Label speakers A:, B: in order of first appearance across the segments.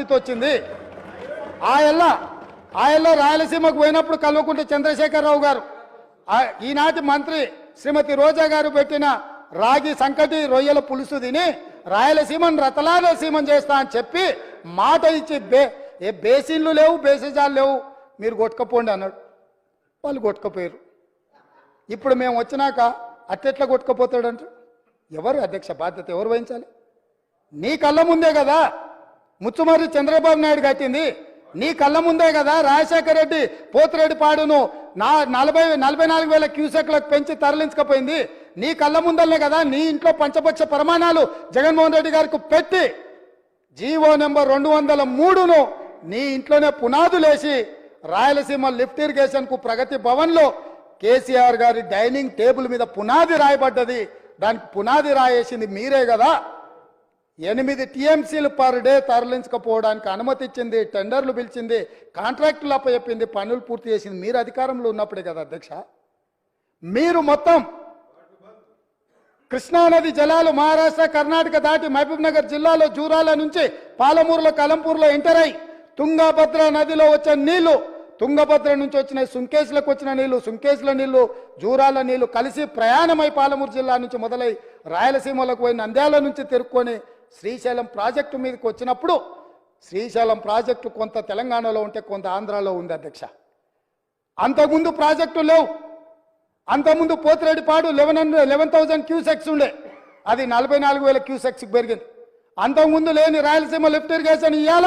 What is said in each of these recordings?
A: పరిస్థితి వచ్చింది. ఆయల్లో రాయలసీమకు పోయినప్పుడు కల్వకుంట్ల చంద్రశేఖరరావు గారు, ఈనాటి మంత్రి శ్రీమతి రోజా గారు పెట్టిన రాగి సంకటి రొయ్యల పులుసు తిని రాయలసీమను రతలాలసీమం చేస్తా అని చెప్పి మాట ఇచ్చి బేసిన్లు లేవు, బేసిజాలు లేవు, మీరు కొట్టుకపోండి అన్నాడు. వాళ్ళు కొట్టుకపోయారు. ఇప్పుడు మేము వచ్చినాక అట్టెట్లా కొట్టుకపోతాడంట? ఎవరు అధ్యక్ష బాధ్యత ఎవరు వహించాలి? నీ కళ్ళ ముందే కదా ముచ్చుమర్రి చంద్రబాబు నాయుడు కట్టింది, నీ కళ్ళ ముందే కదా రాజశేఖర రెడ్డి పోతిరెడ్డి పాడును 44,000 క్యూసెక్లకు పెంచి తరలించకపోయింది, నీ కళ్ళ ముందలనే కదా నీ ఇంట్లో పంచపక్ష ప్రమాణాలు జగన్మోహన్ రెడ్డి గారికి పెట్టి జీవో నెంబర్ 203ను నీ ఇంట్లోనే పునాదులేసి రాయలసీమ లిఫ్ట్ ఇరిగేషన్ కు ప్రగతి భవన్ లో కేసీఆర్ గారి డైనింగ్ టేబుల్ మీద పునాది రాయబడ్డది. దానికి పునాది రాయేసింది మీరే కదా. 8 టీఎంసీలు పర్ డే తరలించకపోవడానికి అనుమతి ఇచ్చింది, టెండర్లు పిలిచింది, కాంట్రాక్టులు అప్పచెప్పింది, పనులు పూర్తి చేసింది మీరు అధికారంలో ఉన్నప్పుడే కదా అధ్యక్ష. మీరు మొత్తం కృష్ణానది జలాలు మహారాష్ట్ర కర్ణాటక దాటి మహబూబ్ నగర్ జిల్లాలో జూరాల నుంచి పాలమూరులో కలంపూర్లో ఎంటర్ అయి తుంగభద్ర నదిలో వచ్చే నీళ్లు, తుంగభద్ర నుంచి వచ్చిన సుంకేశ్లకు వచ్చిన నీళ్లు, సుంకేశ్ల నీళ్లు జూరాల నీళ్లు కలిసి ప్రయాణమై పాలమూరు జిల్లా నుంచి మొదలై రాయలసీమలకు పోయి నంద్యాల నుంచి తిరుక్కొని శ్రీశైలం ప్రాజెక్టు మీదకి వచ్చినప్పుడు శ్రీశైలం ప్రాజెక్టు కొంత తెలంగాణలో ఉంటే కొంత ఆంధ్రాలో ఉంది అధ్యక్ష. అంతకుముందు ప్రాజెక్టు లేవు. అంతకుముందు పోతిరెడ్డిపాడు 11,000 క్యూసెక్స్ ఉండే, అది 44,000 క్యూసెక్స్కి పెరిగింది. అంతకుముందు లేని రాయలసీమ లిఫ్ట్ ఇరిగేషన్ ఇవాళ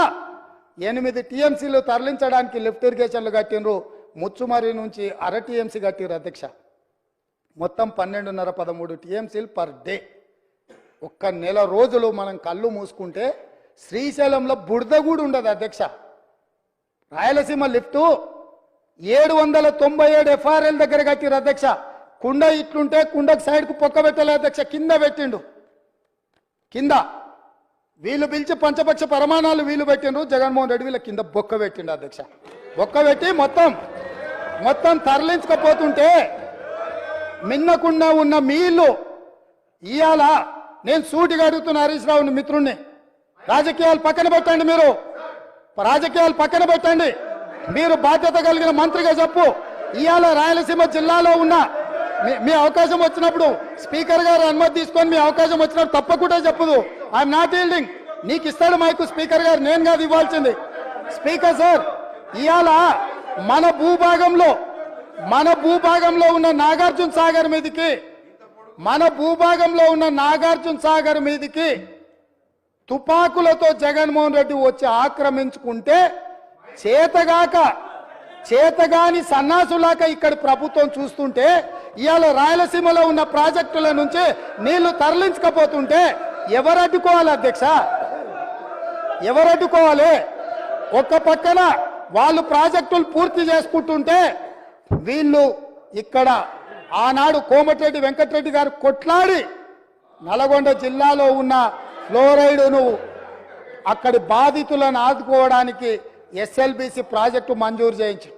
A: 8 టీఎంసీలు తరలించడానికి లిఫ్ట్ ఇరిగేషన్లు కట్టినరు. ముచ్చుమర్రి నుంచి అర టీఎంసీ కట్టిరు అధ్యక్ష. మొత్తం 12.5-13 టీఎంసీలు పర్ డే. ఒక్క నెల రోజులు మనం కళ్ళు మూసుకుంటే శ్రీశైలంలో బురద కూడా ఉండదు అధ్యక్ష. రాయలసీమ లిఫ్టు 797 ఎఫ్ఆర్ఎల్ దగ్గర కట్టిరు అధ్యక్ష. కుండ ఇట్లుంటే కుండకు సైడ్కు పొక్క పెట్టలే అధ్యక్ష, కింద పెట్టిండు. కింద వీళ్ళు పిలిచి పంచపక్ష ప్రమాణాలు వీళ్ళు పెట్టిండ్రు, జగన్మోహన్ రెడ్డి వీళ్ళ కింద బొక్క పెట్టిండు అధ్యక్ష. బొక్క పెట్టి మొత్తం తరలించకపోతుంటే మిన్నకుండా ఉన్న మీ ఇల్లు ఇవాళ నేను సూటిగా అడుగుతున్న హరీష్ రావుని మిత్రుణ్ణి, రాజకీయాలు పక్కన పెట్టండి, మీరు రాజకీయాలు పక్కన పెట్టండి, మీరు బాధ్యత కలిగిన మంత్రిగా చెప్పు. ఇవాళ రాయలసీమ జిల్లాలో ఉన్న మీ అవకాశం వచ్చినప్పుడు స్పీకర్ గారు అనుమతి తీసుకొని మీ అవకాశం వచ్చినప్పుడు తప్పకుండా చెప్పదు. I'm not yielding. నీకు ఇస్తాడు మైకు స్పీకర్ గారు, నేను కాదు ఇవ్వాల్సింది. స్పీకర్ సార్, ఇవాళ మన భూభాగంలో ఉన్న నాగార్జున సాగర్ మీదికి తుపాకులతో జగన్మోహన్ రెడ్డి వచ్చి ఆక్రమించుకుంటే చేతగాని సన్నాసులాక ఇక్కడ ప్రభుత్వం చూస్తుంటే ఇవాళ రాయలసీమలో ఉన్న ప్రాజెక్టుల నుంచి నీళ్లు తరలించకపోతుంటే ఎవరు అడ్డుకోవాలి అధ్యక్ష? ఎవరు అడ్డుకోవాలి? ఒక్క పక్కన వాళ్ళు ప్రాజెక్టులు పూర్తి చేసుకుంటుంటే వీళ్ళు ఇక్కడ ఆనాడు కోమటిరెడ్డి వెంకటరెడ్డి గారు కొట్లాడి నల్గొండ జిల్లాలో ఉన్న ఫ్లోరైడును అక్కడి బాధితులను ఆదుకోవడానికి ఎస్ఎల్బిసి ప్రాజెక్టు మంజూరు చేయించారు.